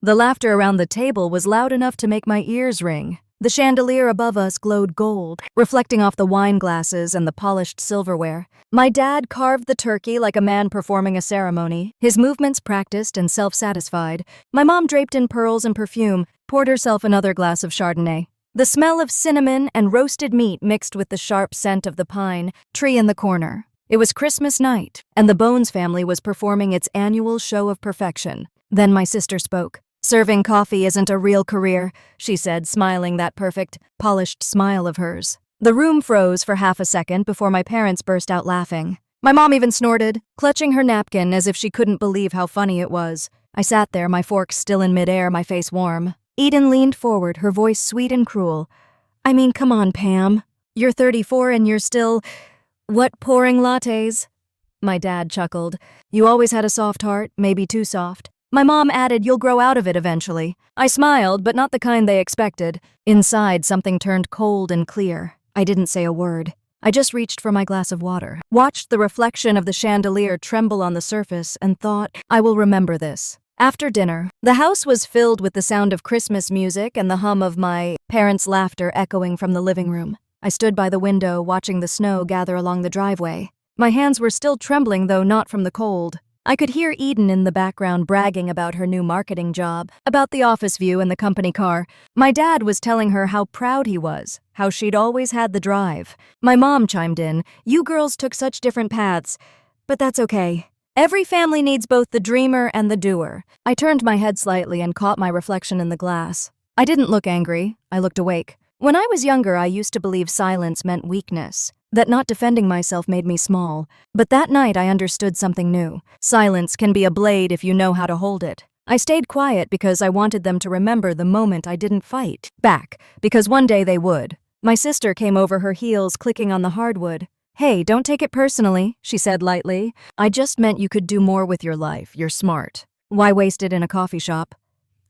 The laughter around the table was loud enough to make my ears ring. The chandelier above us glowed gold, reflecting off the wine glasses and the polished silverware. My dad carved the turkey like a man performing a ceremony, his movements practiced and self-satisfied. My mom, draped in pearls and perfume, poured herself another glass of Chardonnay. The smell of cinnamon and roasted meat mixed with the sharp scent of the pine tree in the corner. It was Christmas night, and the Bones family was performing its annual show of perfection. Then my sister spoke. "Serving coffee isn't a real career," she said, smiling that perfect, polished smile of hers. The room froze for half a second before my parents burst out laughing. My mom even snorted, clutching her napkin as if she couldn't believe how funny it was. I sat there, my fork still in midair, my face warm. Eden leaned forward, her voice sweet and cruel. "I mean, come on, Pam. You're 34 and you're still, pouring lattes?" My dad chuckled. "You always had a soft heart, maybe too soft." My mom added, "You'll grow out of it eventually." I smiled, but not the kind they expected. Inside, something turned cold and clear. I didn't say a word. I just reached for my glass of water, watched the reflection of the chandelier tremble on the surface, and thought, I will remember this. After dinner, the house was filled with the sound of Christmas music and the hum of my parents' laughter echoing from the living room. I stood by the window, watching the snow gather along the driveway. My hands were still trembling, though not from the cold. I could hear Eden in the background bragging about her new marketing job, about the office view and the company car. My dad was telling her how proud he was, how she'd always had the drive. My mom chimed in, "You girls took such different paths, but that's okay. Every family needs both the dreamer and the doer." I turned my head slightly and caught my reflection in the glass. I didn't look angry, I looked awake. When I was younger, I used to believe silence meant weakness, that not defending myself made me small. But that night I understood something new. Silence can be a blade if you know how to hold it. I stayed quiet because I wanted them to remember the moment I didn't fight back, because one day they would. My sister came over, her heels clicking on the hardwood. "Hey, don't take it personally," she said lightly. "I just meant you could do more with your life. You're smart. Why waste it in a coffee shop?"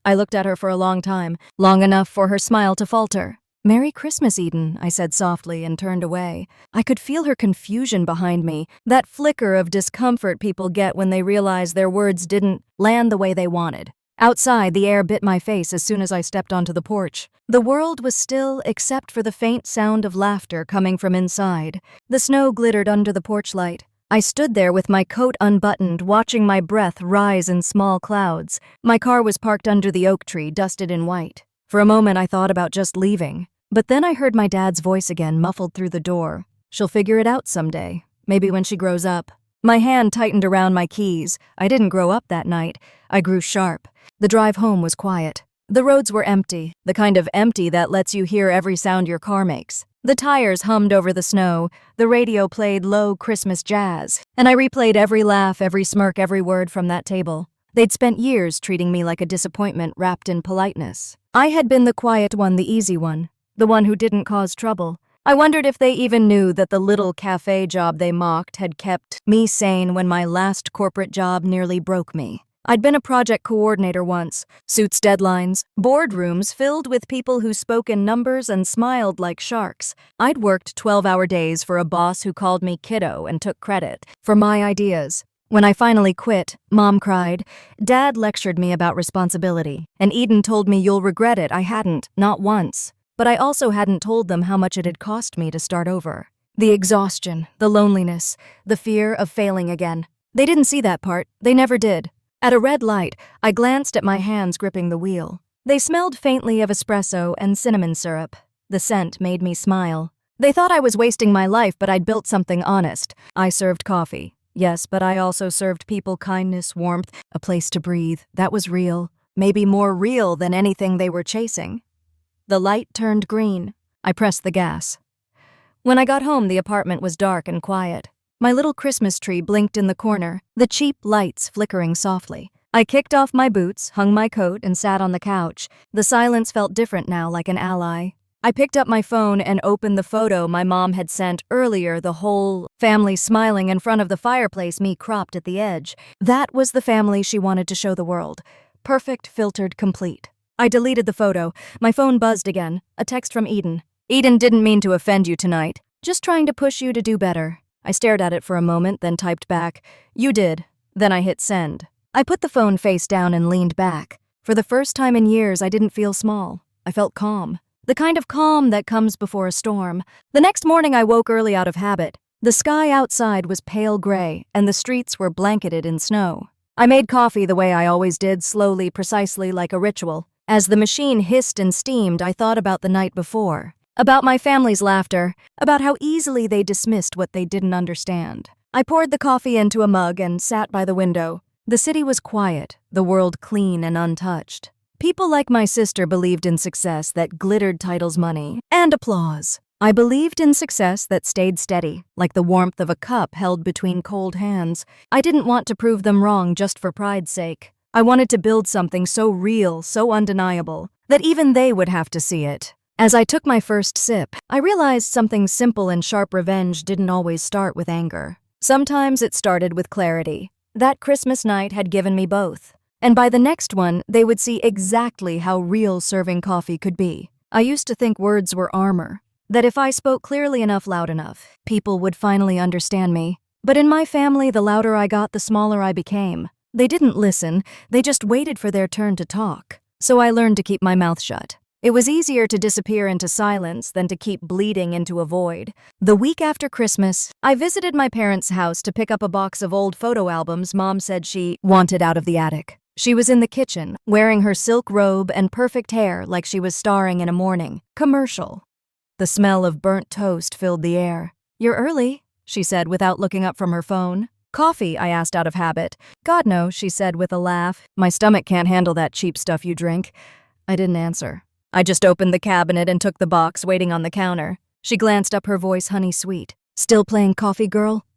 I looked at her for a long time, long enough for her smile to falter. "Merry Christmas, Eden," I said softly and turned away. I could feel her confusion behind me, that flicker of discomfort people get when they realize their words didn't land the way they wanted. Outside, the air bit my face as soon as I stepped onto the porch. The world was still except for the faint sound of laughter coming from inside. The snow glittered under the porch light. I stood there with my coat unbuttoned, watching my breath rise in small clouds. My car was parked under the oak tree, dusted in white. For a moment, I thought about just leaving. But then I heard my dad's voice again, muffled through the door. "She'll figure it out someday. Maybe when she grows up." My hand tightened around my keys. I didn't grow up that night. I grew sharp. The drive home was quiet. The roads were empty, the kind of empty that lets you hear every sound your car makes. The tires hummed over the snow. The radio played low Christmas jazz. And I replayed every laugh, every smirk, every word from that table. They'd spent years treating me like a disappointment wrapped in politeness. I had been the quiet one, the easy one. The one who didn't cause trouble. I wondered if they even knew that the little café job they mocked had kept me sane when my last corporate job nearly broke me. I'd been a project coordinator once. Suits, deadlines, boardrooms filled with people who spoke in numbers and smiled like sharks. I'd worked 12-hour days for a boss who called me kiddo and took credit for my ideas. When I finally quit, Mom cried. Dad lectured me about responsibility, and Eden told me you'll regret it. I hadn't, not once. But I also hadn't told them how much it had cost me to start over. The exhaustion, the loneliness, the fear of failing again. They didn't see that part. They never did. At a red light, I glanced at my hands gripping the wheel. They smelled faintly of espresso and cinnamon syrup. The scent made me smile. They thought I was wasting my life, but I'd built something honest. I served coffee. Yes, but I also served people kindness, warmth, a place to breathe. That was real. Maybe more real than anything they were chasing. The light turned green. I pressed the gas. When I got home, the apartment was dark and quiet. My little Christmas tree blinked in the corner, the cheap lights flickering softly. I kicked off my boots, hung my coat, and sat on the couch. The silence felt different now, like an ally. I picked up my phone and opened the photo my mom had sent earlier, the whole family smiling in front of the fireplace, me cropped at the edge. That was the family she wanted to show the world. Perfect, filtered, complete. I deleted the photo. My phone buzzed again. A text from Eden. "Eden, didn't mean to offend you tonight. Just trying to push you to do better." I stared at it for a moment, then typed back, "You did." Then I hit send. I put the phone face down and leaned back. For the first time in years, I didn't feel small. I felt calm. The kind of calm that comes before a storm. The next morning, I woke early out of habit. The sky outside was pale gray, and the streets were blanketed in snow. I made coffee the way I always did, slowly, precisely like a ritual. As the machine hissed and steamed, I thought about the night before. About my family's laughter. About how easily they dismissed what they didn't understand. I poured the coffee into a mug and sat by the window. The city was quiet, the world clean and untouched. People like my sister believed in success that glittered titles, money, and applause. I believed in success that stayed steady, like the warmth of a cup held between cold hands. I didn't want to prove them wrong just for pride's sake. I wanted to build something so real, so undeniable, that even they would have to see it. As I took my first sip, I realized something simple and sharp. Revenge didn't always start with anger. Sometimes it started with clarity. That Christmas night had given me both. And by the next one, they would see exactly how real serving coffee could be. I used to think words were armor. That if I spoke clearly enough, loud enough, people would finally understand me. But in my family, the louder I got, the smaller I became. They didn't listen, they just waited for their turn to talk. So I learned to keep my mouth shut. It was easier to disappear into silence than to keep bleeding into a void. The week after Christmas, I visited my parents' house to pick up a box of old photo albums Mom said she wanted out of the attic. She was in the kitchen, wearing her silk robe and perfect hair like she was starring in a morning commercial. The smell of burnt toast filled the air. "You're early," she said without looking up from her phone. "Coffee?" I asked out of habit. "God, no," she said with a laugh. "My stomach can't handle that cheap stuff you drink." I didn't answer. I just opened the cabinet and took the box waiting on the counter. She glanced up, her voice honey sweet. "Still playing coffee, girl?"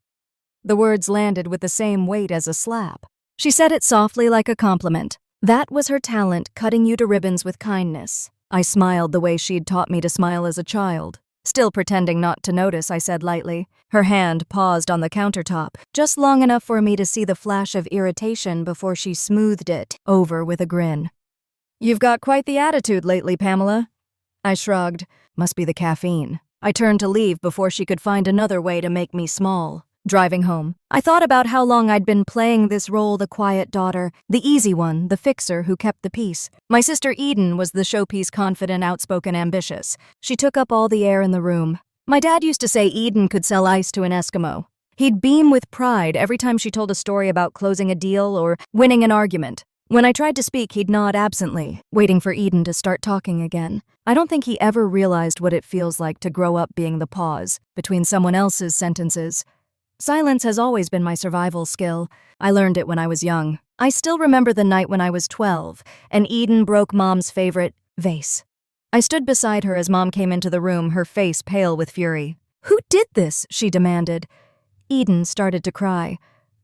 The words landed with the same weight as a slap. She said it softly like a compliment. That was her talent, cutting you to ribbons with kindness. I smiled the way she'd taught me to smile as a child. Still pretending not to notice, I said lightly. Her hand paused on the countertop, just long enough for me to see the flash of irritation before she smoothed it over with a grin. "You've got quite the attitude lately, Pamela." I shrugged. Must be the caffeine. I turned to leave before she could find another way to make me small. Driving home, I thought about how long I'd been playing this role, the quiet daughter, the easy one, the fixer who kept the peace. My sister Eden was the showpiece, confident, outspoken, ambitious. She took up all the air in the room. My dad used to say Eden could sell ice to an Eskimo. He'd beam with pride every time she told a story about closing a deal or winning an argument. When I tried to speak, he'd nod absently, waiting for Eden to start talking again. I don't think he ever realized what it feels like to grow up being the pause between someone else's sentences. Silence has always been my survival skill. I learned it when I was young. I still remember the night when I was 12, and Eden broke Mom's favorite vase. I stood beside her as Mom came into the room, her face pale with fury. "Who did this?" she demanded. Eden started to cry.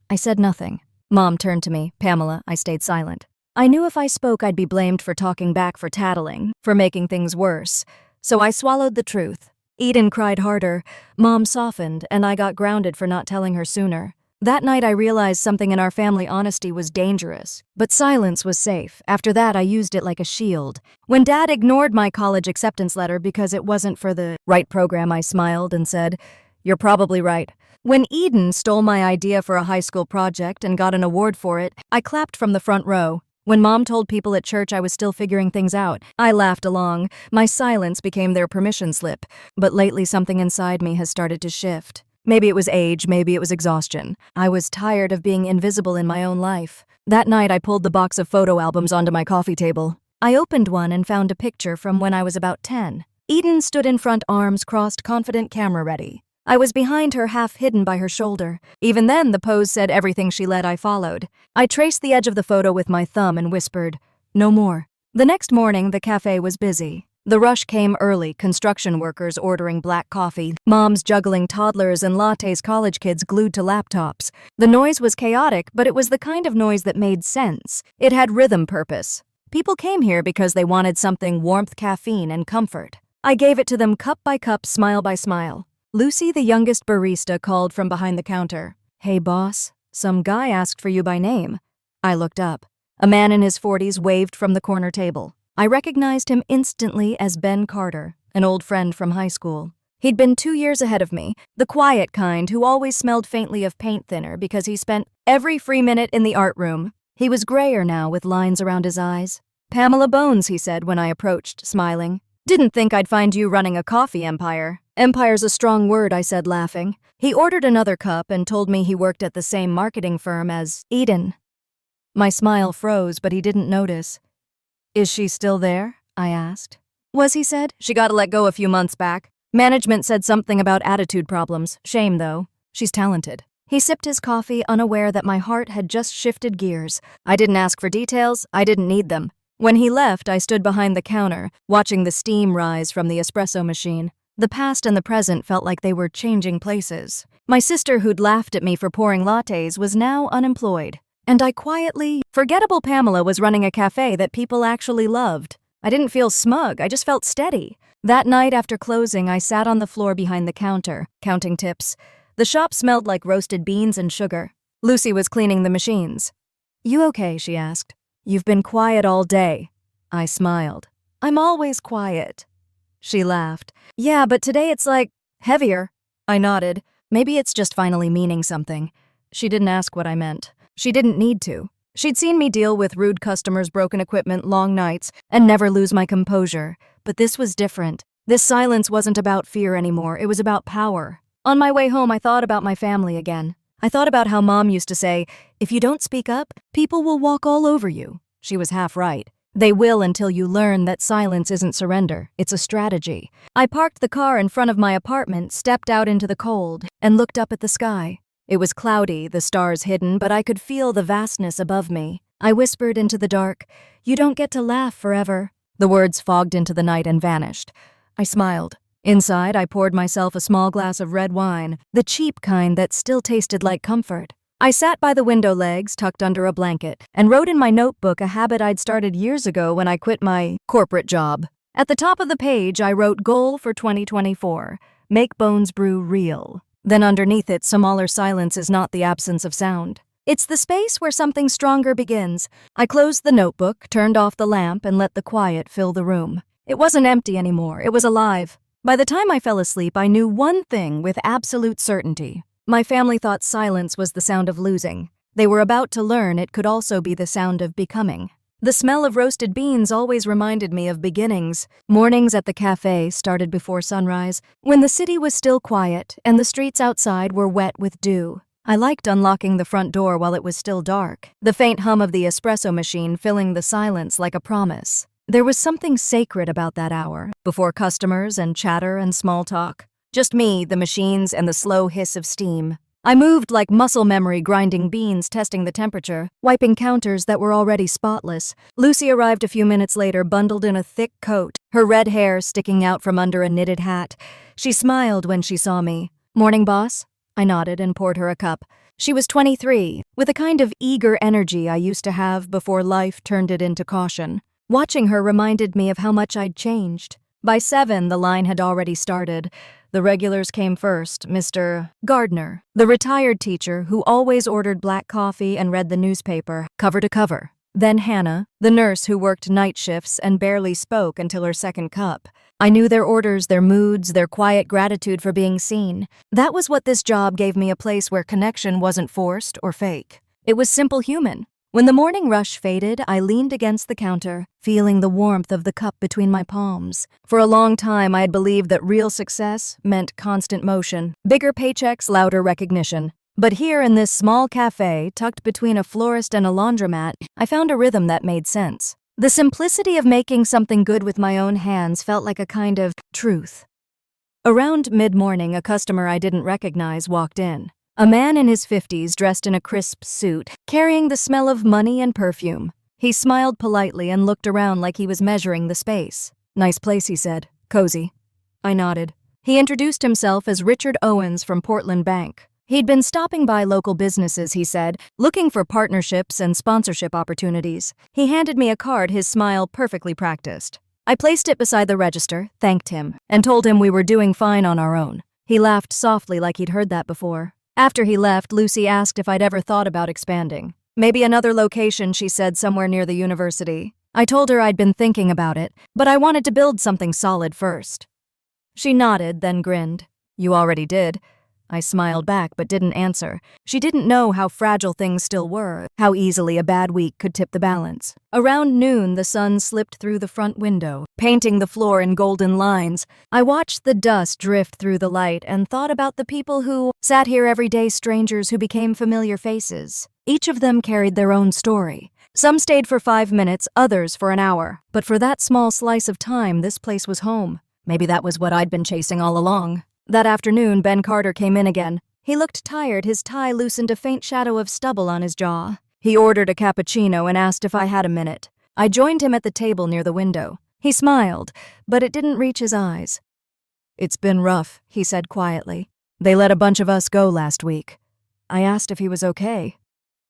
I said nothing. Mom turned to me. "Pamela," I stayed silent. I knew if I spoke I'd be blamed for talking back, for tattling, for making things worse. So I swallowed the truth. Eden cried harder. Mom softened, and I got grounded for not telling her sooner. That night I realized something in our family: honesty was dangerous, but silence was safe. After that I used it like a shield. When Dad ignored my college acceptance letter because it wasn't for the right program, I smiled and said, "You're probably right." When Eden stole my idea for a high school project and got an award for it, I clapped from the front row. When Mom told people at church I was still figuring things out, I laughed along. My silence became their permission slip. But lately something inside me has started to shift. Maybe it was age, maybe it was exhaustion. I was tired of being invisible in my own life. That night I pulled the box of photo albums onto my coffee table. I opened one and found a picture from when I was about 10. Eden stood in front, arms crossed, confident, camera ready. I was behind her, half hidden by her shoulder. Even then, the pose said everything she led, I followed. I traced the edge of the photo with my thumb and whispered, "No more." The next morning, the cafe was busy. The rush came early, construction workers ordering black coffee, moms juggling toddlers and lattes, college kids glued to laptops. The noise was chaotic, but it was the kind of noise that made sense. It had rhythm, purpose. People came here because they wanted something: warmth, caffeine, and comfort. I gave it to them cup by cup, smile by smile. Lucy, the youngest barista, called from behind the counter. "Hey, boss, some guy asked for you by name." I looked up. A man in his 40s waved from the corner table. I recognized him instantly as Ben Carter, an old friend from high school. He'd been 2 years ahead of me, the quiet kind who always smelled faintly of paint thinner because he spent every free minute in the art room. He was grayer now, with lines around his eyes. Pamela Bones, he said when I approached, smiling. Didn't think I'd find you running a coffee empire. Empire's a strong word, I said, laughing. He ordered another cup and told me he worked at the same marketing firm as Eden. My smile froze, but he didn't notice. Is she still there? I asked. Was, he said. She got let go a few months back. Management said something about attitude problems. Shame, though. She's talented. He sipped his coffee, unaware that my heart had just shifted gears. I didn't ask for details. I didn't need them. When he left, I stood behind the counter, watching the steam rise from the espresso machine. The past and the present felt like they were changing places. My sister, who'd laughed at me for pouring lattes, was now unemployed. And forgettable Pamela was running a café that people actually loved. I didn't feel smug, I just felt steady. That night after closing, I sat on the floor behind the counter, counting tips. The shop smelled like roasted beans and sugar. Lucy was cleaning the machines. You okay? She asked. You've been quiet all day. I smiled. I'm always quiet. She laughed. Yeah, but today it's like heavier. I nodded. Maybe it's just finally meaning something. She didn't ask what I meant. She didn't need to. She'd seen me deal with rude customers, broken equipment, long nights, and never lose my composure. But this was different. This silence wasn't about fear anymore. It was about power. On my way home, I thought about my family again. I thought about how Mom used to say, if you don't speak up, people will walk all over you. She was half right. They will until you learn that silence isn't surrender, it's a strategy. I parked the car in front of my apartment, stepped out into the cold, and looked up at the sky. It was cloudy, the stars hidden, but I could feel the vastness above me. I whispered into the dark, you don't get to laugh forever. The words fogged into the night and vanished. I smiled. Inside, I poured myself a small glass of red wine, the cheap kind that still tasted like comfort. I sat by the window legs, tucked under a blanket, and wrote in my notebook a habit I'd started years ago when I quit my corporate job. At the top of the page, I wrote goal for 2024, make Bones Brew real. Then underneath it, smaller silence is not the absence of sound. It's the space where something stronger begins. I closed the notebook, turned off the lamp, and let the quiet fill the room. It wasn't empty anymore, it was alive. By the time I fell asleep, I knew one thing with absolute certainty. My family thought silence was the sound of losing. They were about to learn it could also be the sound of becoming. The smell of roasted beans always reminded me of beginnings. Mornings at the café started before sunrise, when the city was still quiet and the streets outside were wet with dew. I liked unlocking the front door while it was still dark, the faint hum of the espresso machine filling the silence like a promise. There was something sacred about that hour, before customers and chatter and small talk. Just me, the machines, and the slow hiss of steam. I moved like muscle memory, grinding beans, testing the temperature, wiping counters that were already spotless. Lucy arrived a few minutes later, bundled in a thick coat, her red hair sticking out from under a knitted hat. She smiled when she saw me. Morning, boss? I nodded and poured her a cup. She was 23, with a kind of eager energy I used to have before life turned it into caution. Watching her reminded me of how much I'd changed. By 7, the line had already started. The regulars came first, Mr. Gardner, the retired teacher who always ordered black coffee and read the newspaper, cover to cover. Then Hannah, the nurse who worked night shifts and barely spoke until her second cup. I knew their orders, their moods, their quiet gratitude for being seen. That was what this job gave me, a place where connection wasn't forced or fake. It was simple human. When the morning rush faded, I leaned against the counter, feeling the warmth of the cup between my palms. For a long time, I had believed that real success meant constant motion, bigger paychecks, louder recognition. But here in this small cafe, tucked between a florist and a laundromat, I found a rhythm that made sense. The simplicity of making something good with my own hands felt like a kind of truth. Around mid-morning, a customer I didn't recognize walked in. A man in his 50s dressed in a crisp suit, carrying the smell of money and perfume. He smiled politely and looked around like he was measuring the space. Nice place, he said. Cozy. I nodded. He introduced himself as Richard Owens from Portland Bank. He'd been stopping by local businesses, he said, looking for partnerships and sponsorship opportunities. He handed me a card, his smile perfectly practiced. I placed it beside the register, thanked him, and told him we were doing fine on our own. He laughed softly like he'd heard that before. After he left, Lucy asked if I'd ever thought about expanding. Maybe another location, she said, somewhere near the university. I told her I'd been thinking about it, but I wanted to build something solid first. She nodded, then grinned. You already did. I smiled back but didn't answer. She didn't know how fragile things still were, how easily a bad week could tip the balance. Around noon, the sun slipped through the front window, painting the floor in golden lines. I watched the dust drift through the light and thought about the people who sat here, everyday strangers who became familiar faces. Each of them carried their own story. Some stayed for 5 minutes, others for an hour. But for that small slice of time, this place was home. Maybe that was what I'd been chasing all along. That afternoon, Ben Carter came in again. He looked tired, his tie loosened a faint shadow of stubble on his jaw. He ordered a cappuccino and asked if I had a minute. I joined him at the table near the window. He smiled, but it didn't reach his eyes. "It's been rough," he said quietly. "They let a bunch of us go last week." I asked if he was okay.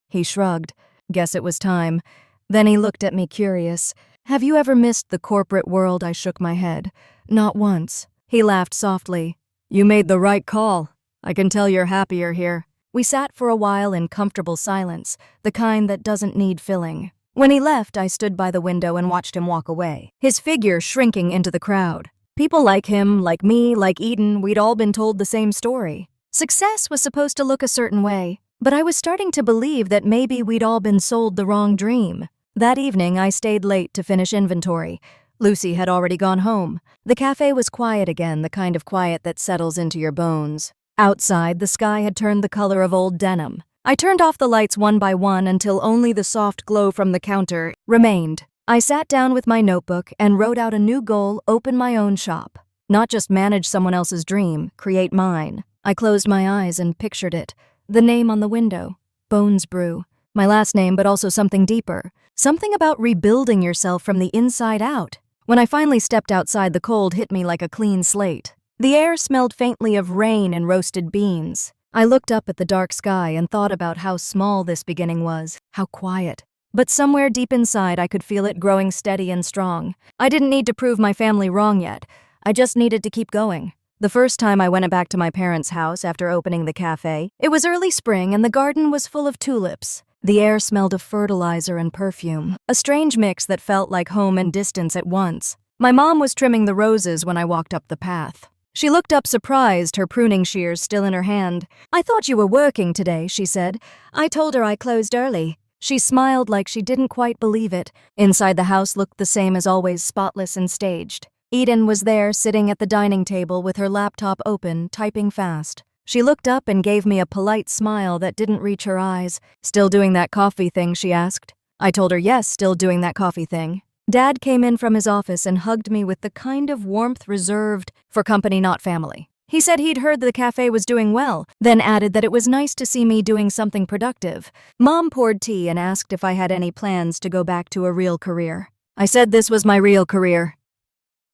He shrugged. Guess it was time. Then he looked at me curious. "Have you ever missed the corporate world?" I shook my head. "Not once." He laughed softly. "You made the right call. I can tell you're happier here." We sat for a while in comfortable silence, the kind that doesn't need filling. When he left, I stood by the window and watched him walk away, his figure shrinking into the crowd. People like him, like me, like Eden, we'd all been told the same story. Success was supposed to look a certain way, but I was starting to believe that maybe we'd all been sold the wrong dream. That evening, I stayed late to finish inventory. Lucy had already gone home. The cafe was quiet again, the kind of quiet that settles into your bones. Outside, the sky had turned the color of old denim. I turned off the lights one by one until only the soft glow from the counter remained. I sat down with my notebook and wrote out a new goal: open my own shop. Not just manage someone else's dream, create mine. I closed my eyes and pictured it. The name on the window, Bones Brew. My last name, but also something deeper. Something about rebuilding yourself from the inside out. When I finally stepped outside, the cold hit me like a clean slate. The air smelled faintly of rain and roasted beans. I looked up at the dark sky and thought about how small this beginning was, how quiet. But somewhere deep inside, I could feel it growing steady and strong. I didn't need to prove my family wrong yet. I just needed to keep going. The first time I went back to my parents' house after opening the cafe, it was early spring and the garden was full of tulips. The air smelled of fertilizer and perfume, a strange mix that felt like home and distance at once. My mom was trimming the roses when I walked up the path. She looked up surprised, her pruning shears still in her hand. "I thought you were working today," she said. I told her I closed early. She smiled like she didn't quite believe it. Inside the house looked the same as always, spotless and staged. Eden was there, sitting at the dining table with her laptop open, typing fast. She looked up and gave me a polite smile that didn't reach her eyes. "Still doing that coffee thing?" she asked. I told her yes, still doing that coffee thing. Dad came in from his office and hugged me with the kind of warmth reserved for company, not family. He said he'd heard the cafe was doing well, then added that it was nice to see me doing something productive. Mom poured tea and asked if I had any plans to go back to a real career. I said this was my real career.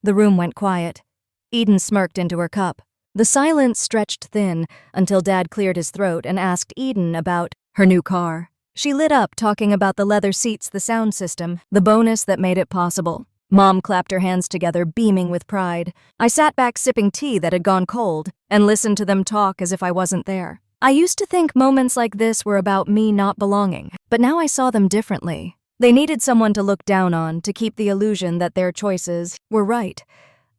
The room went quiet. Eden smirked into her cup. The silence stretched thin until Dad cleared his throat and asked Eden about her new car. She lit up, talking about the leather seats, the sound system, the bonus that made it possible. Mom clapped her hands together, beaming with pride. I sat back sipping tea that had gone cold and listened to them talk as if I wasn't there. I used to think moments like this were about me not belonging, but now I saw them differently. They needed someone to look down on, to keep the illusion that their choices were right.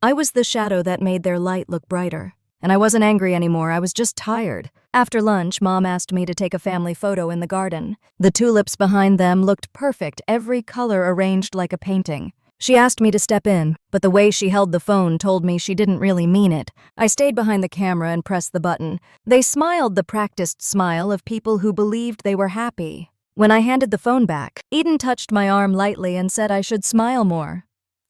I was the shadow that made their light look brighter. And I wasn't angry anymore, I was just tired. After lunch, Mom asked me to take a family photo in the garden. The tulips behind them looked perfect, every color arranged like a painting. She asked me to step in, but the way she held the phone told me she didn't really mean it. I stayed behind the camera and pressed the button. They smiled, the practiced smile of people who believed they were happy. When I handed the phone back, Eden touched my arm lightly and said I should smile more.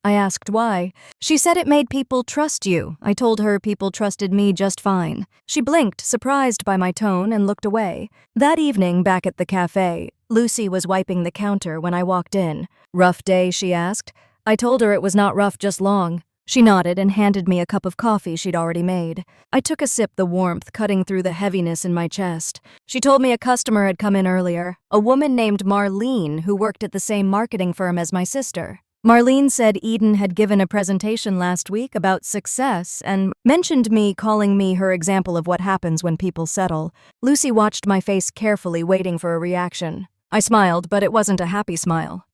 I asked why. She said it made people trust you. I told her people trusted me just fine. She blinked, surprised by my tone, and looked away. That evening, back at the cafe, Lucy was wiping the counter when I walked in. "Rough day?" she asked. I told her it was not rough, just long. She nodded and handed me a cup of coffee she'd already made. I took a sip, the warmth cutting through the heaviness in my chest. She told me a customer had come in earlier, a woman named Marlene who worked at the same marketing firm as my sister. Marlene said Eden had given a presentation last week about success and mentioned me, calling me her example of what happens when people settle. Lucy watched my face carefully, waiting for a reaction. I smiled, but it wasn't a happy smile.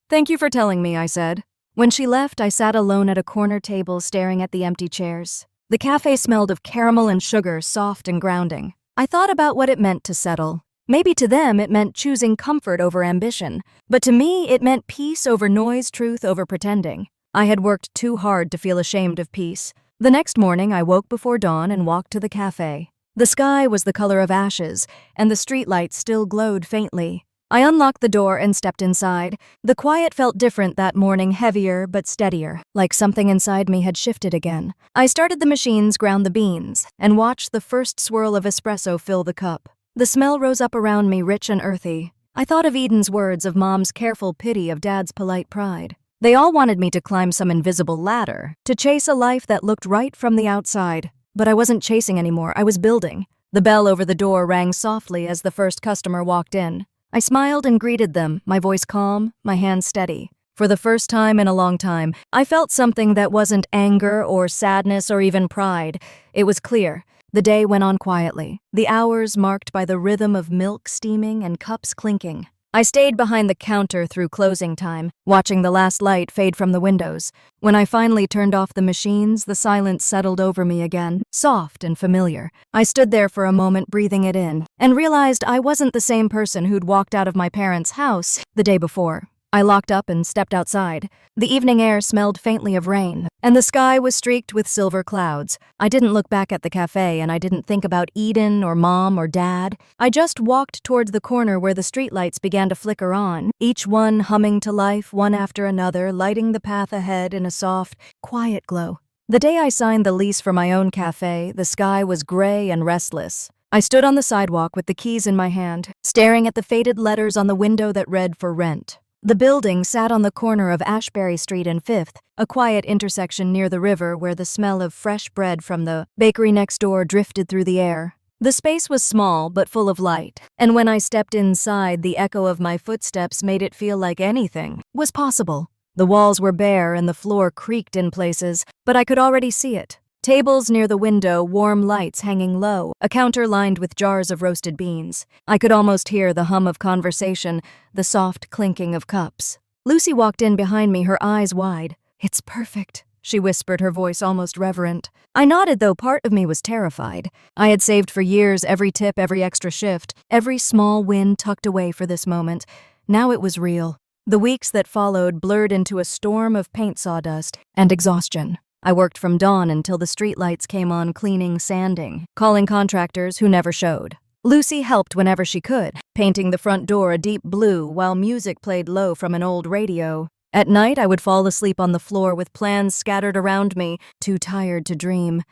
"Thank you for telling me," I said. When she left, I sat alone at a corner table staring at the empty chairs. The cafe smelled of caramel and sugar, soft and grounding. I thought about what it meant to settle. Maybe to them it meant choosing comfort over ambition, but to me it meant peace over noise, truth over pretending. I had worked too hard to feel ashamed of peace. The next morning I woke before dawn and walked to the cafe. The sky was the color of ashes, and the streetlights still glowed faintly. I unlocked the door and stepped inside. The quiet felt different that morning, heavier but steadier, like something inside me had shifted again. I started the machines, ground the beans, and watched the first swirl of espresso fill the cup. The smell rose up around me, rich and earthy. I thought of Eden's words, of Mom's careful pity, of Dad's polite pride. They all wanted me to climb some invisible ladder, to chase a life that looked right from the outside. But I wasn't chasing anymore, I was building. The bell over the door rang softly as the first customer walked in. I smiled and greeted them, my voice calm, my hands steady. For the first time in a long time, I felt something that wasn't anger or sadness or even pride. It was clear. The day went on quietly, the hours marked by the rhythm of milk steaming and cups clinking. I stayed behind the counter through closing time, watching the last light fade from the windows. When I finally turned off the machines, the silence settled over me again, soft and familiar. I stood there for a moment, breathing it in, and realized I wasn't the same person who'd walked out of my parents' house the day before. I locked up and stepped outside. The evening air smelled faintly of rain, and the sky was streaked with silver clouds. I didn't look back at the cafe, and I didn't think about Eden or Mom or Dad. I just walked towards the corner where the streetlights began to flicker on, each one humming to life, one after another, lighting the path ahead in a soft, quiet glow. The day I signed the lease for my own cafe, the sky was gray and restless. I stood on the sidewalk with the keys in my hand, staring at the faded letters on the window that read "For Rent." The building sat on the corner of Ashbury Street and 5th, a quiet intersection near the river where the smell of fresh bread from the bakery next door drifted through the air. The space was small but full of light, and when I stepped inside, the echo of my footsteps made it feel like anything was possible. The walls were bare and the floor creaked in places, but I could already see it. Tables near the window, warm lights hanging low, a counter lined with jars of roasted beans. I could almost hear the hum of conversation, the soft clinking of cups. Lucy walked in behind me, her eyes wide. "It's perfect," she whispered, her voice almost reverent. I nodded, though part of me was terrified. I had saved for years every tip, every extra shift, every small win tucked away for this moment. Now it was real. The weeks that followed blurred into a storm of paint sawdust and exhaustion. I worked from dawn until the streetlights came on, cleaning, sanding, calling contractors who never showed. Lucy helped whenever she could, painting the front door a deep blue while music played low from an old radio. At night, I would fall asleep on the floor with plans scattered around me, too tired to dream.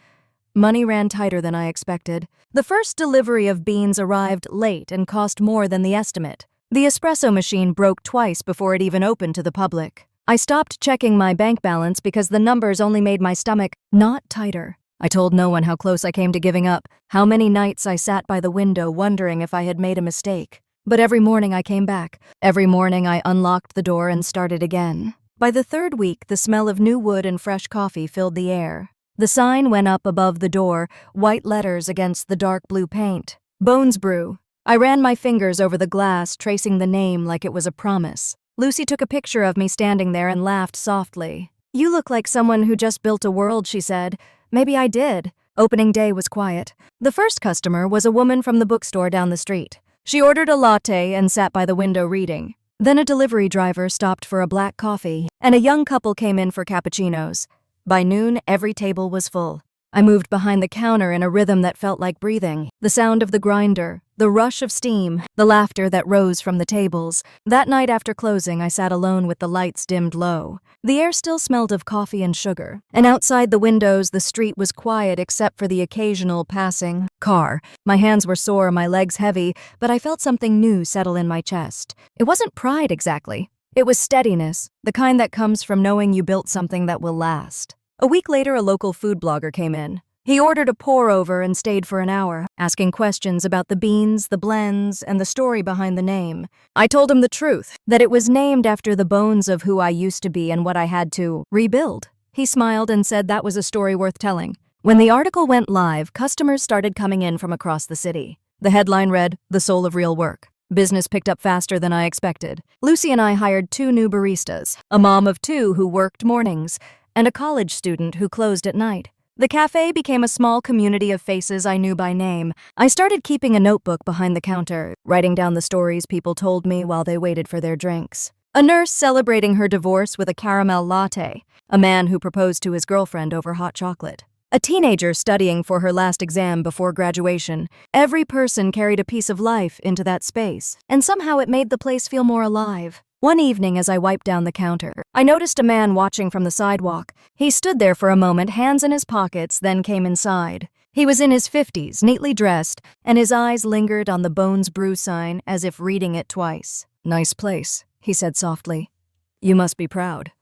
Money ran tighter than I expected. The first delivery of beans arrived late and cost more than the estimate. The espresso machine broke twice before it even opened to the public. I stopped checking my bank balance because the numbers only made my stomach knot tighter. I told no one how close I came to giving up, how many nights I sat by the window wondering if I had made a mistake. But every morning I came back. Every morning I unlocked the door and started again. By the third week, the smell of new wood and fresh coffee filled the air. The sign went up above the door, white letters against the dark blue paint. Bones Brew. I ran my fingers over the glass, tracing the name like it was a promise. Lucy took a picture of me standing there and laughed softly. "You look like someone who just built a world," she said. Maybe I did. Opening day was quiet. The first customer was a woman from the bookstore down the street. She ordered a latte and sat by the window reading. Then a delivery driver stopped for a black coffee, and a young couple came in for cappuccinos. By noon, every table was full. I moved behind the counter in a rhythm that felt like breathing. The sound of the grinder, the rush of steam, the laughter that rose from the tables. That night after closing, I sat alone with the lights dimmed low. The air still smelled of coffee and sugar, and outside the windows, the street was quiet except for the occasional passing car. My hands were sore, my legs heavy, but I felt something new settle in my chest. It wasn't pride exactly. It was steadiness, the kind that comes from knowing you built something that will last. A week later, a local food blogger came in. He ordered a pour-over and stayed for an hour, asking questions about the beans, the blends, and the story behind the name. I told him the truth, that it was named after the bones of who I used to be and what I had to rebuild. He smiled and said that was a story worth telling. When the article went live, customers started coming in from across the city. The headline read, "The Soul of Real Work." Business picked up faster than I expected. Lucy and I hired 2 new baristas, a mom of 2 who worked mornings, and a college student who closed at night. The cafe became a small community of faces I knew by name. I started keeping a notebook behind the counter, writing down the stories people told me while they waited for their drinks. A nurse celebrating her divorce with a caramel latte. A man who proposed to his girlfriend over hot chocolate. A teenager studying for her last exam before graduation. Every person carried a piece of life into that space, and somehow it made the place feel more alive. One evening as I wiped down the counter, I noticed a man watching from the sidewalk. He stood there for a moment, hands in his pockets, then came inside. He was in his 50s, neatly dressed, and his eyes lingered on the Bones Brew sign as if reading it twice. "Nice place," he said softly. "You must be proud."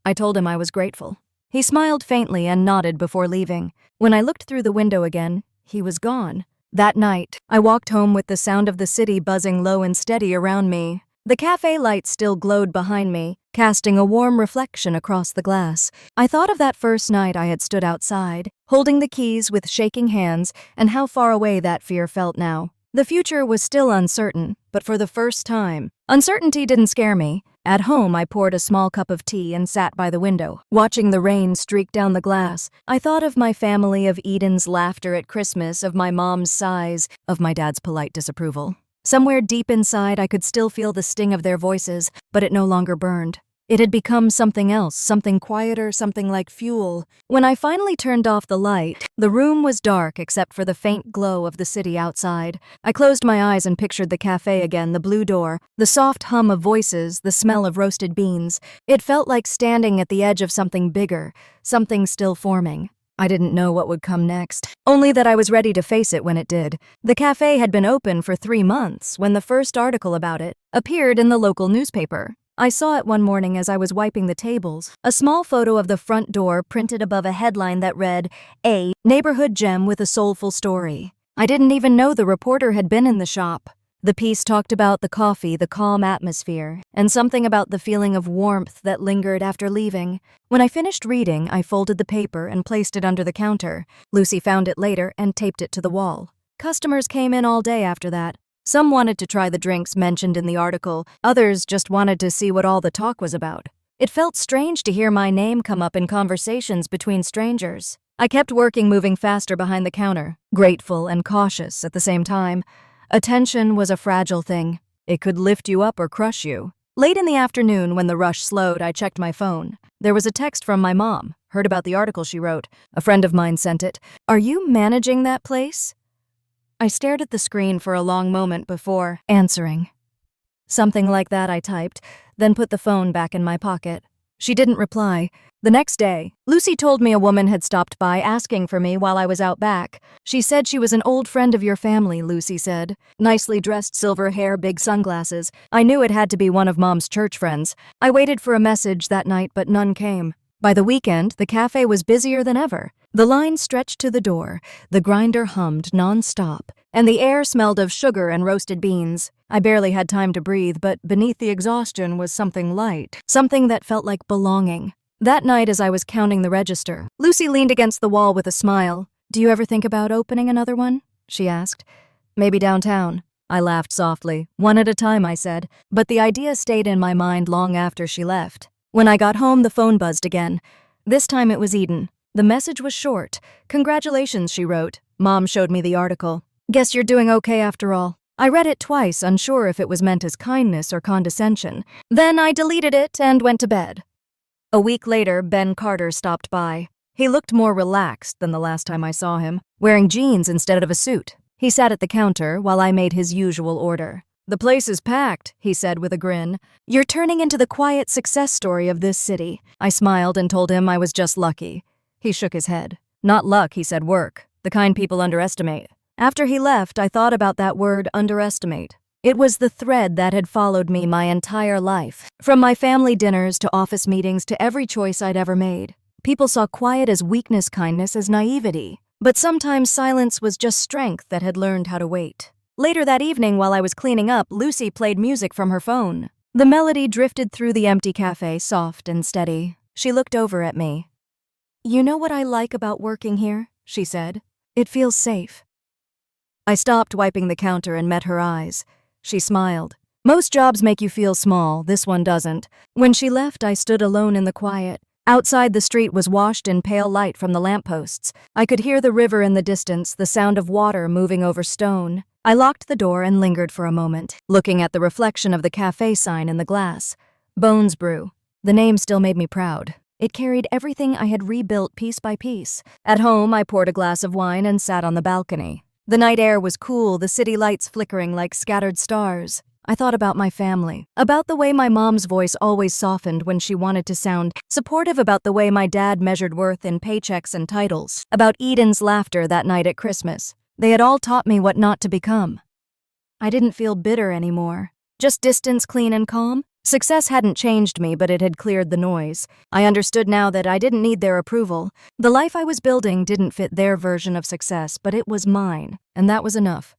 I told him I was grateful. He smiled faintly and nodded before leaving. When I looked through the window again, he was gone. That night, I walked home with the sound of the city buzzing low and steady around me. The cafe lights still glowed behind me, casting a warm reflection across the glass. I thought of that first night I had stood outside, holding the keys with shaking hands, and how far away that fear felt now. The future was still uncertain, but for the first time, uncertainty didn't scare me. At home, I poured a small cup of tea and sat by the window, watching the rain streak down the glass. I thought of my family, of Eden's laughter at Christmas, of my mom's sighs, of my dad's polite disapproval. Somewhere deep inside, I could still feel the sting of their voices, but it no longer burned. It had become something else, something quieter, something like fuel. When I finally turned off the light, the room was dark except for the faint glow of the city outside. I closed my eyes and pictured the cafe again, the blue door, the soft hum of voices, the smell of roasted beans. It felt like standing at the edge of something bigger, something still forming. I didn't know what would come next, only that I was ready to face it when it did. The cafe had been open for 3 months when the first article about it appeared in the local newspaper. I saw it one morning as I was wiping the tables, a small photo of the front door printed above a headline that read, "A neighborhood gem with a soulful story." I didn't even know the reporter had been in the shop. The piece talked about the coffee, the calm atmosphere, and something about the feeling of warmth that lingered after leaving. When I finished reading, I folded the paper and placed it under the counter. Lucy found it later and taped it to the wall. Customers came in all day after that. Some wanted to try the drinks mentioned in the article, others just wanted to see what all the talk was about. It felt strange to hear my name come up in conversations between strangers. I kept working, moving faster behind the counter, grateful and cautious at the same time. Attention was a fragile thing. It could lift you up or crush you. Late in the afternoon, when the rush slowed, I checked my phone. There was a text from my mom. Heard about the article she wrote. A friend of mine sent it. "Are you managing that place?" I stared at the screen for a long moment before answering. "Something like that," I typed, then put the phone back in my pocket. She didn't reply. The next day, Lucy told me a woman had stopped by asking for me while I was out back. She said she was an old friend of your family, Lucy said. Nicely dressed, silver hair, big sunglasses. I knew it had to be one of Mom's church friends. I waited for a message that night, but none came. By the weekend, the cafe was busier than ever. The line stretched to the door, the grinder hummed non-stop, and the air smelled of sugar and roasted beans. I barely had time to breathe, but beneath the exhaustion was something light, something that felt like belonging. That night, as I was counting the register, Lucy leaned against the wall with a smile. "Do you ever think about opening another one?" she asked. "Maybe downtown." I laughed softly. "One at a time," I said, but the idea stayed in my mind long after she left. When I got home, the phone buzzed again. This time it was Eden. The message was short. "Congratulations," she wrote. Mom showed me the article. "Guess you're doing okay after all." I read it twice, unsure if it was meant as kindness or condescension. Then I deleted it and went to bed. A week later, Ben Carter stopped by. He looked more relaxed than the last time I saw him, wearing jeans instead of a suit. He sat at the counter while I made his usual order. "The place is packed," he said with a grin. "You're turning into the quiet success story of this city." I smiled and told him I was just lucky. He shook his head. "Not luck," he said, "work. The kind people underestimate." After he left, I thought about that word, underestimate. It was the thread that had followed me my entire life. From my family dinners to office meetings to every choice I'd ever made. People saw quiet as weakness, kindness as naivety. But sometimes silence was just strength that had learned how to wait. Later that evening, while I was cleaning up, Lucy played music from her phone. The melody drifted through the empty cafe, soft and steady. She looked over at me. "You know what I like about working here?" she said. "It feels safe." I stopped wiping the counter and met her eyes. She smiled. "Most jobs make you feel small, this one doesn't." When she left, I stood alone in the quiet. Outside, the street was washed in pale light from the lampposts. I could hear the river in the distance, the sound of water moving over stone. I locked the door and lingered for a moment, looking at the reflection of the café sign in the glass. Bones Brew. The name still made me proud. It carried everything I had rebuilt piece by piece. At home, I poured a glass of wine and sat on the balcony. The night air was cool, the city lights flickering like scattered stars. I thought about my family, about the way my mom's voice always softened when she wanted to sound supportive, about the way my dad measured worth in paychecks and titles, about Eden's laughter that night at Christmas. They had all taught me what not to become. I didn't feel bitter anymore. Just distance, clean and calm. Success hadn't changed me, but it had cleared the noise. I understood now that I didn't need their approval. The life I was building didn't fit their version of success, but it was mine, and that was enough.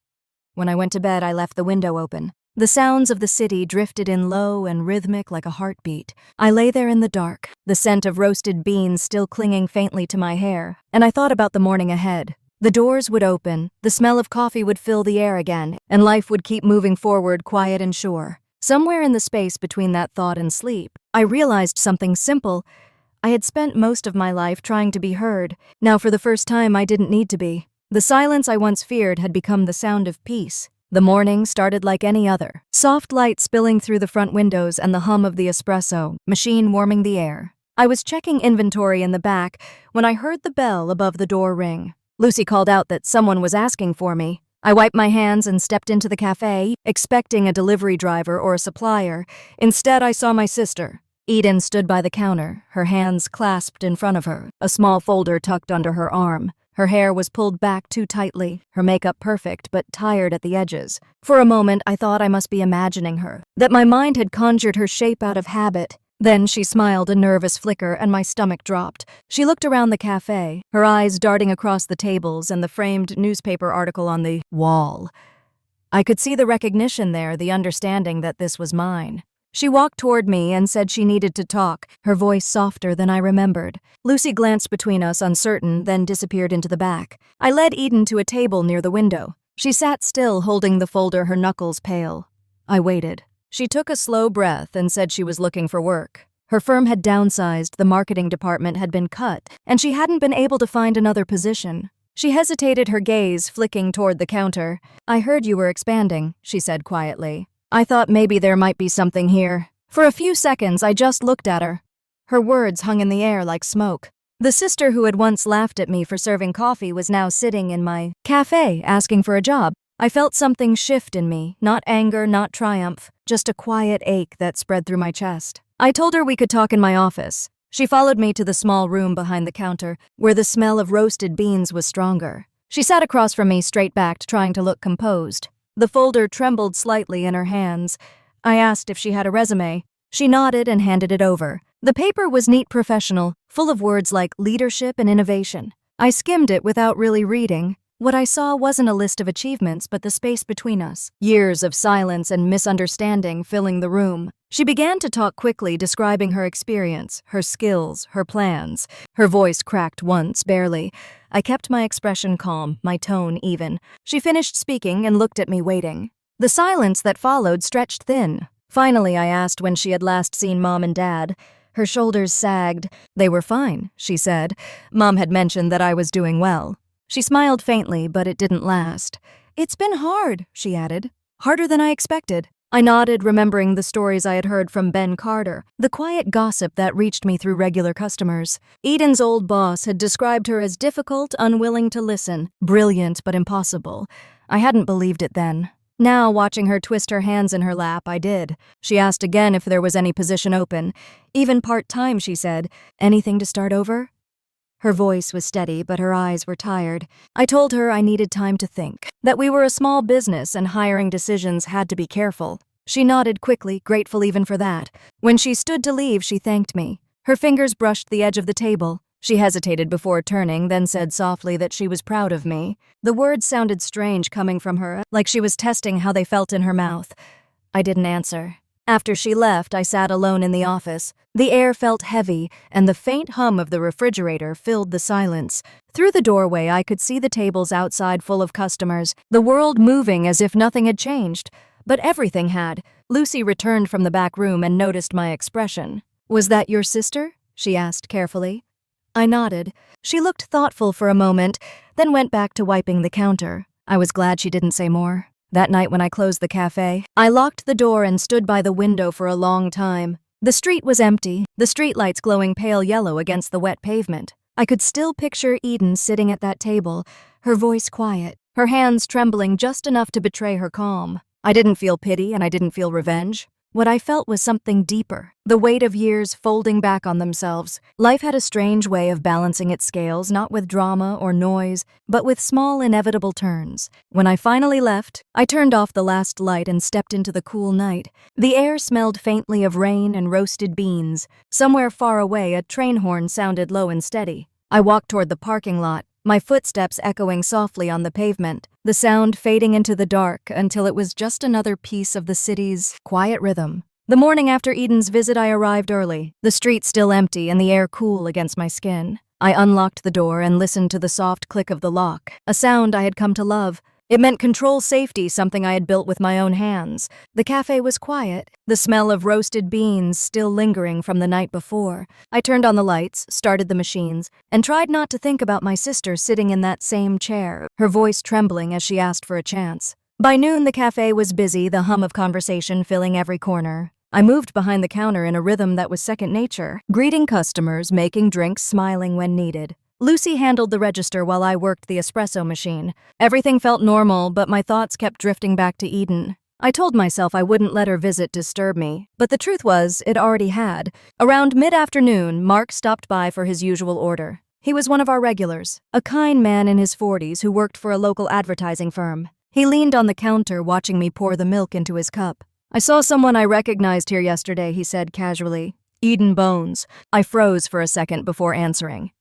When I went to bed, I left the window open. The sounds of the city drifted in low and rhythmic like a heartbeat. I lay there in the dark, the scent of roasted beans still clinging faintly to my hair, and I thought about the morning ahead. The doors would open, the smell of coffee would fill the air again, and life would keep moving forward, quiet and sure. Somewhere in the space between that thought and sleep, I realized something simple. I had spent most of my life trying to be heard. Now for the first time, I didn't need to be. The silence I once feared had become the sound of peace. The morning started like any other. Soft light spilling through the front windows and the hum of the espresso machine warming the air. I was checking inventory in the back when I heard the bell above the door ring. Lucy called out that someone was asking for me. I wiped my hands and stepped into the cafe, expecting a delivery driver or a supplier. Instead, I saw my sister. Eden stood by the counter, her hands clasped in front of her, a small folder tucked under her arm. Her hair was pulled back too tightly, her makeup perfect but tired at the edges. For a moment, I thought I must be imagining her, that my mind had conjured her shape out of habit. Then she smiled, a nervous flicker, and my stomach dropped. She looked around the cafe, her eyes darting across the tables and the framed newspaper article on the wall. I could see the recognition there, the understanding that this was mine. She walked toward me and said she needed to talk, her voice softer than I remembered. Lucy glanced between us, uncertain, then disappeared into the back. I led Eden to a table near the window. She sat still, holding the folder, her knuckles pale. I waited. She took a slow breath and said she was looking for work. Her firm had downsized, the marketing department had been cut, and she hadn't been able to find another position. She hesitated, her gaze flicking toward the counter. "I heard you were expanding," she said quietly. "I thought maybe there might be something here." For a few seconds, I just looked at her. Her words hung in the air like smoke. The sister who had once laughed at me for serving coffee was now sitting in my cafe asking for a job. I felt something shift in me, not anger, not triumph, just a quiet ache that spread through my chest. I told her we could talk in my office. She followed me to the small room behind the counter, where the smell of roasted beans was stronger. She sat across from me, straight-backed, trying to look composed. The folder trembled slightly in her hands. I asked if she had a resume. She nodded and handed it over. The paper was neat, professional, full of words like leadership and innovation. I skimmed it without really reading. What I saw wasn't a list of achievements, but the space between us. Years of silence and misunderstanding filling the room. She began to talk quickly, describing her experience, her skills, her plans. Her voice cracked once, barely. I kept my expression calm, my tone even. She finished speaking and looked at me, waiting. The silence that followed stretched thin. Finally, I asked when she had last seen Mom and Dad. Her shoulders sagged. "They were fine," she said. "Mom had mentioned that I was doing well." She smiled faintly, but it didn't last. "It's been hard," she added. "Harder than I expected." I nodded, remembering the stories I had heard from Ben Carter, the quiet gossip that reached me through regular customers. Eden's old boss had described her as difficult, unwilling to listen, brilliant but impossible. I hadn't believed it then. Now, watching her twist her hands in her lap, I did. She asked again if there was any position open. "Even part-time," she said. "Anything to start over?" Her voice was steady, but her eyes were tired. I told her I needed time to think, that we were a small business and hiring decisions had to be careful. She nodded quickly, grateful even for that. When she stood to leave, she thanked me. Her fingers brushed the edge of the table. She hesitated before turning, then said softly that she was proud of me. The words sounded strange coming from her, like she was testing how they felt in her mouth. I didn't answer. After she left, I sat alone in the office. The air felt heavy, and the faint hum of the refrigerator filled the silence. Through the doorway, I could see the tables outside full of customers, the world moving as if nothing had changed. But everything had. Lucy returned from the back room and noticed my expression. "Was that your sister?" she asked carefully. I nodded. She looked thoughtful for a moment, then went back to wiping the counter. I was glad she didn't say more. That night when I closed the cafe, I locked the door and stood by the window for a long time. The street was empty, the streetlights glowing pale yellow against the wet pavement. I could still picture Eden sitting at that table, her voice quiet, her hands trembling just enough to betray her calm. I didn't feel pity and I didn't feel revenge. What I felt was something deeper, the weight of years folding back on themselves. Life had a strange way of balancing its scales, not with drama or noise, but with small, inevitable turns. When I finally left, I turned off the last light and stepped into the cool night. The air smelled faintly of rain and roasted beans. Somewhere far away, a train horn sounded low and steady. I walked toward the parking lot, my footsteps echoing softly on the pavement, the sound fading into the dark until it was just another piece of the city's quiet rhythm. The morning after Eden's visit, I arrived early, the street still empty and the air cool against my skin. I unlocked the door and listened to the soft click of the lock, a sound I had come to love. It meant control safety, something I had built with my own hands. The cafe was quiet, the smell of roasted beans still lingering from the night before. I turned on the lights, started the machines, and tried not to think about my sister sitting in that same chair, her voice trembling as she asked for a chance. By noon, the cafe was busy, the hum of conversation filling every corner. I moved behind the counter in a rhythm that was second nature, greeting customers, making drinks, smiling when needed. Lucy handled the register while I worked the espresso machine. Everything felt normal, but my thoughts kept drifting back to Eden. I told myself I wouldn't let her visit disturb me, but the truth was, it already had. Around mid-afternoon, Mark stopped by for his usual order. He was one of our regulars, a kind man in his 40s who worked for a local advertising firm. He leaned on the counter, watching me pour the milk into his cup. "I saw someone I recognized here yesterday," he said casually. "Eden Bones." I froze for a second before answering.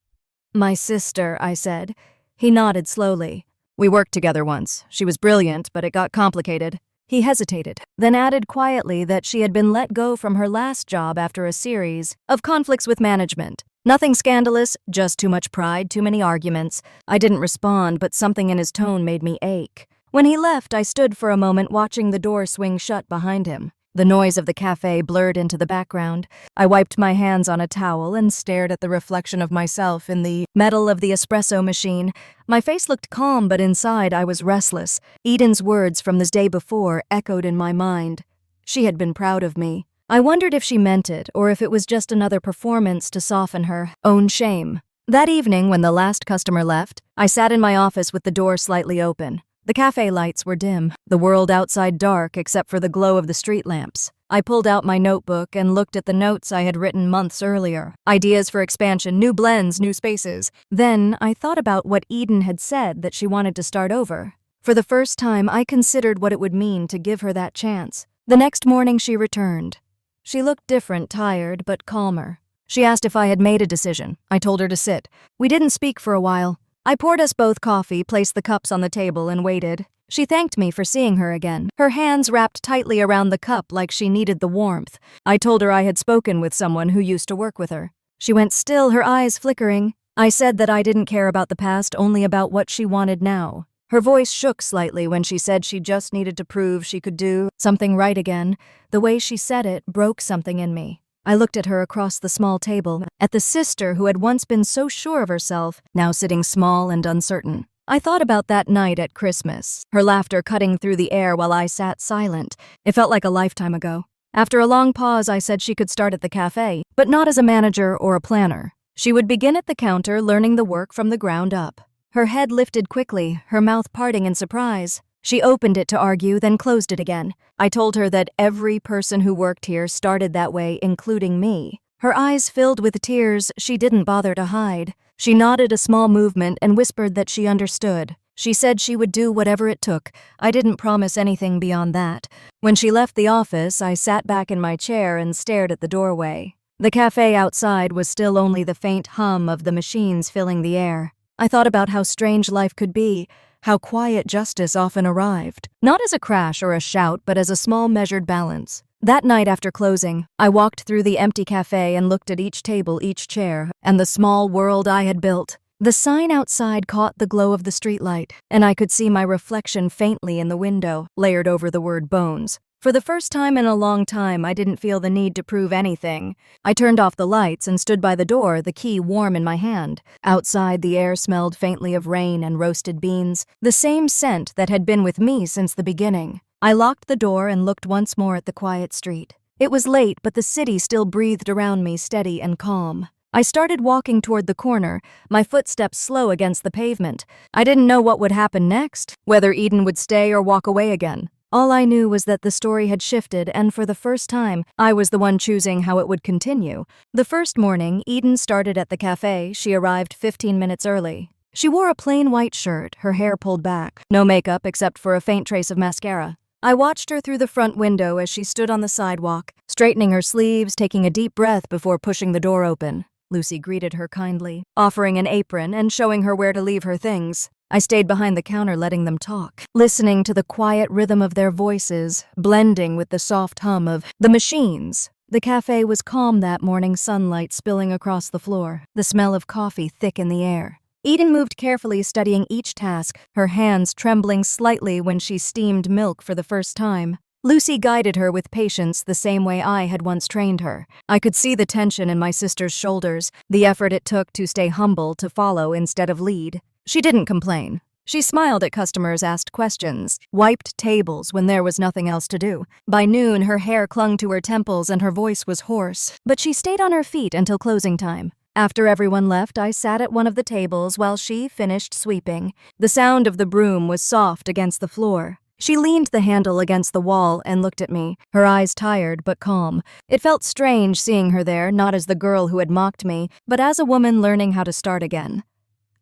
"My sister," I said. He nodded slowly. "We worked together once. She was brilliant, but it got complicated." He hesitated, then added quietly that she had been let go from her last job after a series of conflicts with management. Nothing scandalous, just too much pride, too many arguments. I didn't respond, but something in his tone made me ache. When he left, I stood for a moment watching the door swing shut behind him. The noise of the cafe blurred into the background. I wiped my hands on a towel and stared at the reflection of myself in the metal of the espresso machine. My face looked calm, but inside I was restless. Eden's words from the day before echoed in my mind. She had been proud of me. I wondered if she meant it, or if it was just another performance to soften her own shame. That evening, when the last customer left, I sat in my office with the door slightly open. The cafe lights were dim, the world outside dark except for the glow of the street lamps. I pulled out my notebook and looked at the notes I had written months earlier. Ideas for expansion, new blends, new spaces. Then I thought about what Eden had said, that she wanted to start over. For the first time, I considered what it would mean to give her that chance. The next morning she returned. She looked different, tired, but calmer. She asked if I had made a decision. I told her to sit. We didn't speak for a while. I poured us both coffee, placed the cups on the table, and waited. She thanked me for seeing her again, her hands wrapped tightly around the cup like she needed the warmth. I told her I had spoken with someone who used to work with her. She went still, her eyes flickering. I said that I didn't care about the past, only about what she wanted now. Her voice shook slightly when she said she just needed to prove she could do something right again. The way she said it broke something in me. I looked at her across the small table, at the sister who had once been so sure of herself, now sitting small and uncertain. I thought about that night at Christmas, her laughter cutting through the air while I sat silent. It felt like a lifetime ago. After a long pause, I said she could start at the cafe, but not as a manager or a planner. She would begin at the counter, learning the work from the ground up. Her head lifted quickly, her mouth parting in surprise. She opened it to argue, then closed it again. I told her that every person who worked here started that way, including me. Her eyes filled with tears she didn't bother to hide. She nodded a small movement and whispered that she understood. She said she would do whatever it took. I didn't promise anything beyond that. When she left the office, I sat back in my chair and stared at the doorway. The cafe outside was still only the faint hum of the machines filling the air. I thought about how strange life could be, how quiet justice often arrived, not as a crash or a shout, but as a small measured balance. That night after closing, I walked through the empty cafe and looked at each table, each chair, and the small world I had built. The sign outside caught the glow of the streetlight, and I could see my reflection faintly in the window, layered over the word Bones. For the first time in a long time, I didn't feel the need to prove anything. I turned off the lights and stood by the door, the key warm in my hand. Outside, the air smelled faintly of rain and roasted beans, the same scent that had been with me since the beginning. I locked the door and looked once more at the quiet street. It was late, but the city still breathed around me, steady and calm. I started walking toward the corner, my footsteps slow against the pavement. I didn't know what would happen next, whether Eden would stay or walk away again. All I knew was that the story had shifted, and for the first time, I was the one choosing how it would continue. The first morning, Eden started at the café. She arrived 15 minutes early. She wore a plain white shirt, her hair pulled back, no makeup except for a faint trace of mascara. I watched her through the front window as she stood on the sidewalk, straightening her sleeves, taking a deep breath before pushing the door open. Lucy greeted her kindly, offering an apron and showing her where to leave her things. I stayed behind the counter letting them talk, listening to the quiet rhythm of their voices, blending with the soft hum of the machines. The cafe was calm that morning, sunlight spilling across the floor, the smell of coffee thick in the air. Eden moved carefully, studying each task, her hands trembling slightly when she steamed milk for the first time. Lucy guided her with patience, the same way I had once trained her. I could see the tension in my sister's shoulders, the effort it took to stay humble, to follow instead of lead. She didn't complain. She smiled at customers, asked questions, wiped tables when there was nothing else to do. By noon, her hair clung to her temples and her voice was hoarse, but she stayed on her feet until closing time. After everyone left, I sat at one of the tables while she finished sweeping. The sound of the broom was soft against the floor. She leaned the handle against the wall and looked at me, her eyes tired but calm. It felt strange seeing her there, not as the girl who had mocked me, but as a woman learning how to start again.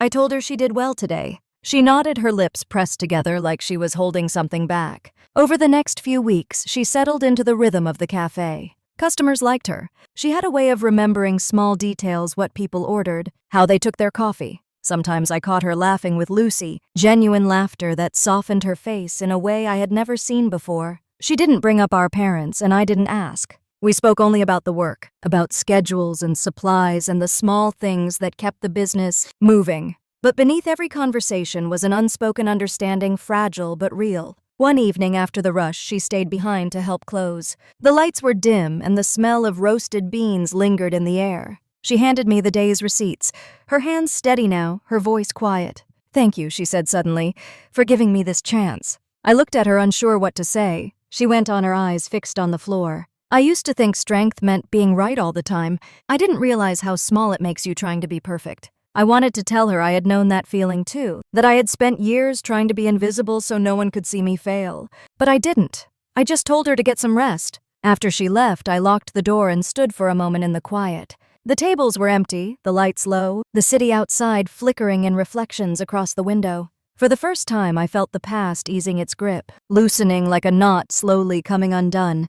I told her she did well today. She nodded, her lips pressed together like she was holding something back. Over the next few weeks, she settled into the rhythm of the cafe. Customers liked her. She had a way of remembering small details, what people ordered, how they took their coffee. Sometimes I caught her laughing with Lucy, genuine laughter that softened her face in a way I had never seen before. She didn't bring up our parents, and I didn't ask. We spoke only about the work, about schedules and supplies and the small things that kept the business moving. But beneath every conversation was an unspoken understanding, fragile but real. One evening after the rush, she stayed behind to help close. The lights were dim, and the smell of roasted beans lingered in the air. She handed me the day's receipts, her hands steady now, her voice quiet. "Thank you," she said suddenly, "for giving me this chance." I looked at her, unsure what to say. She went on, her eyes fixed on the floor. I used to think strength meant being right all the time. I didn't realize how small it makes you trying to be perfect. I wanted to tell her I had known that feeling too, that I had spent years trying to be invisible so no one could see me fail. But I didn't. I just told her to get some rest. After she left, I locked the door and stood for a moment in the quiet. The tables were empty, the lights low, the city outside flickering in reflections across the window. For the first time, I felt the past easing its grip, loosening like a knot slowly coming undone.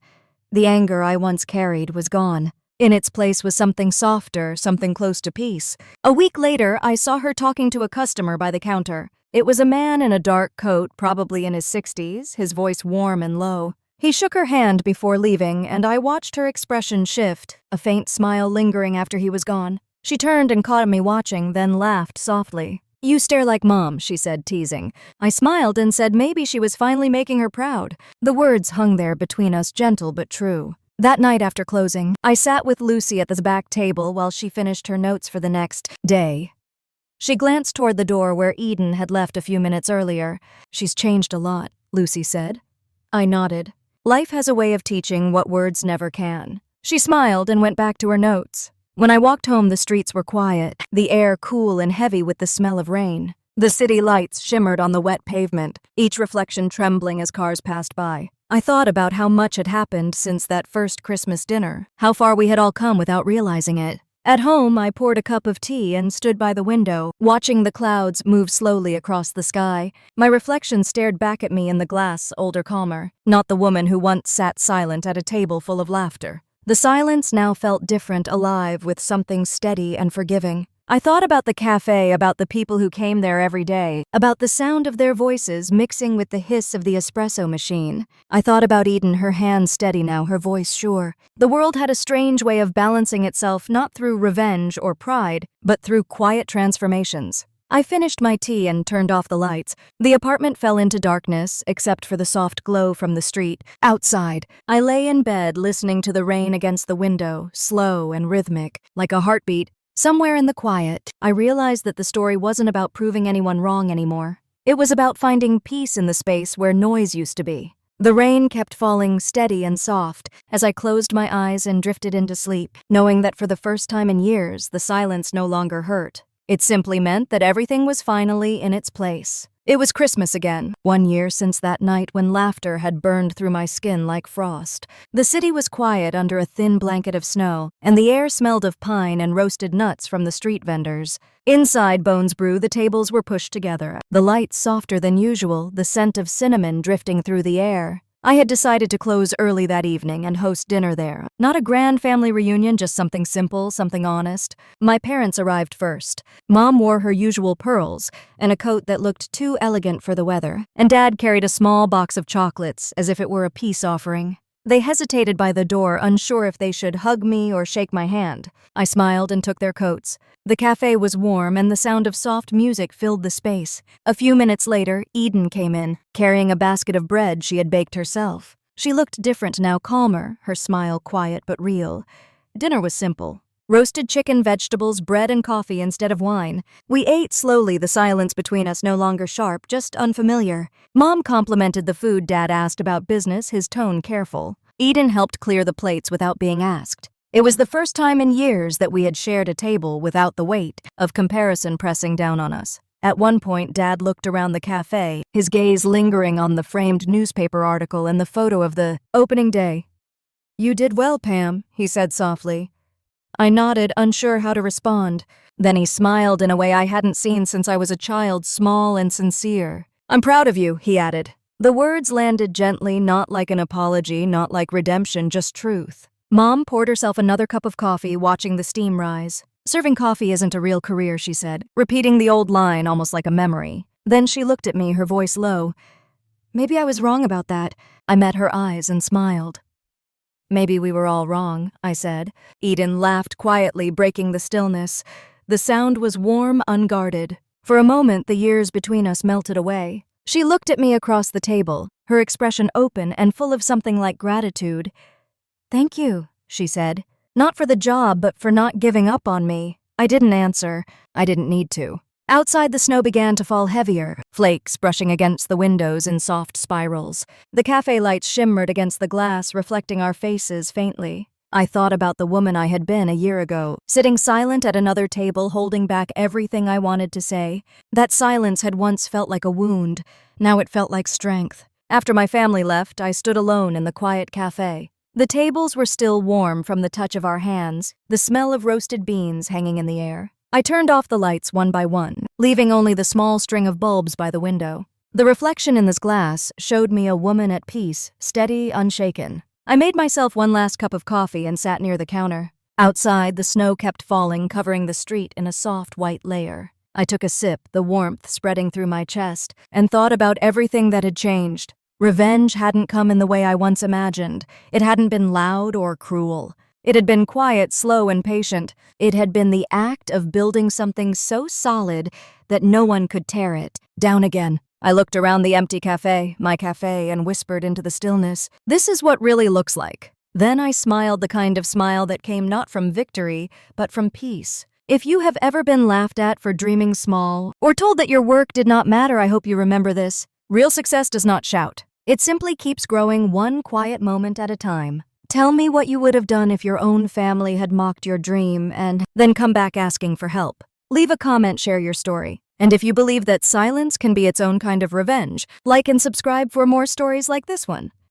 The anger I once carried was gone. In its place was something softer, something close to peace. A week later, I saw her talking to a customer by the counter. It was a man in a dark coat, probably in his 60s, his voice warm and low. He shook her hand before leaving, and I watched her expression shift, a faint smile lingering after he was gone. She turned and caught me watching, then laughed softly. "You stare like Mom," she said, teasing. I smiled and said maybe she was finally making her proud. The words hung there between us, gentle but true. That night after closing, I sat with Lucy at the back table while she finished her notes for the next day. She glanced toward the door where Eden had left a few minutes earlier. "She's changed a lot," Lucy said. I nodded. Life has a way of teaching what words never can. She smiled and went back to her notes. When I walked home, the streets were quiet, the air cool and heavy with the smell of rain. The city lights shimmered on the wet pavement, each reflection trembling as cars passed by. I thought about how much had happened since that first Christmas dinner, how far we had all come without realizing it. At home, I poured a cup of tea and stood by the window, watching the clouds move slowly across the sky. My reflection stared back at me in the glass, older, calmer, not the woman who once sat silent at a table full of laughter. The silence now felt different, alive with something steady and forgiving. I thought about the cafe, about the people who came there every day, about the sound of their voices mixing with the hiss of the espresso machine. I thought about Eden, her hands steady now, her voice sure. The world had a strange way of balancing itself, not through revenge or pride, but through quiet transformations. I finished my tea and turned off the lights. The apartment fell into darkness, except for the soft glow from the street. Outside, I lay in bed listening to the rain against the window, slow and rhythmic, like a heartbeat. Somewhere in the quiet, I realized that the story wasn't about proving anyone wrong anymore. It was about finding peace in the space where noise used to be. The rain kept falling steady and soft as I closed my eyes and drifted into sleep, knowing that for the first time in years, the silence no longer hurt. It simply meant that everything was finally in its place. It was Christmas again, 1 year since that night when laughter had burned through my skin like frost. The city was quiet under a thin blanket of snow, and the air smelled of pine and roasted nuts from the street vendors. Inside Bones Brew, the tables were pushed together, the lights softer than usual, the scent of cinnamon drifting through the air. I had decided to close early that evening and host dinner there. Not a grand family reunion, just something simple, something honest. My parents arrived first. Mom wore her usual pearls and a coat that looked too elegant for the weather, and Dad carried a small box of chocolates as if it were a peace offering. They hesitated by the door, unsure if they should hug me or shake my hand. I smiled and took their coats. The cafe was warm and the sound of soft music filled the space. A few minutes later, Eden came in, carrying a basket of bread she had baked herself. She looked different now, calmer, her smile quiet but real. Dinner was simple. Roasted chicken, vegetables, bread, and coffee instead of wine. We ate slowly, the silence between us no longer sharp, just unfamiliar. Mom complimented the food. Dad asked about business, his tone careful. Eden helped clear the plates without being asked. It was the first time in years that we had shared a table without the weight of comparison pressing down on us. At one point, Dad looked around the cafe, his gaze lingering on the framed newspaper article and the photo of the opening day. "You did well, Pam," he said softly. I nodded, unsure how to respond. Then he smiled in a way I hadn't seen since I was a child, small and sincere. "I'm proud of you," he added. The words landed gently, not like an apology, not like redemption, just truth. Mom poured herself another cup of coffee, watching the steam rise. "Serving coffee isn't a real career," she said, repeating the old line almost like a memory. Then she looked at me, her voice low. "Maybe I was wrong about that." I met her eyes and smiled. "Maybe we were all wrong," I said. Eden laughed quietly, breaking the stillness. The sound was warm, unguarded. For a moment, the years between us melted away. She looked at me across the table, her expression open and full of something like gratitude. "Thank you," she said. "Not for the job, but for not giving up on me." I didn't answer. I didn't need to. Outside, the snow began to fall heavier, flakes brushing against the windows in soft spirals. The cafe lights shimmered against the glass, reflecting our faces faintly. I thought about the woman I had been a year ago, sitting silent at another table, holding back everything I wanted to say. That silence had once felt like a wound. Now it felt like strength. After my family left, I stood alone in the quiet cafe. The tables were still warm from the touch of our hands, the smell of roasted beans hanging in the air. I turned off the lights one by one, leaving only the small string of bulbs by the window. The reflection in this glass showed me a woman at peace, steady, unshaken. I made myself one last cup of coffee and sat near the counter. Outside, the snow kept falling, covering the street in a soft white layer. I took a sip, the warmth spreading through my chest, and thought about everything that had changed. Revenge hadn't come in the way I once imagined. It hadn't been loud or cruel. It had been quiet, slow, and patient. It had been the act of building something so solid that no one could tear it down again. I looked around the empty cafe, my cafe, and whispered into the stillness, "This is what really looks like." Then I smiled, the kind of smile that came not from victory, but from peace. If you have ever been laughed at for dreaming small, or told that your work did not matter, I hope you remember this. Real success does not shout. It simply keeps growing one quiet moment at a time. Tell me what you would have done if your own family had mocked your dream and then come back asking for help. Leave a comment, share your story. And if you believe that silence can be its own kind of revenge, like and subscribe for more stories like this one.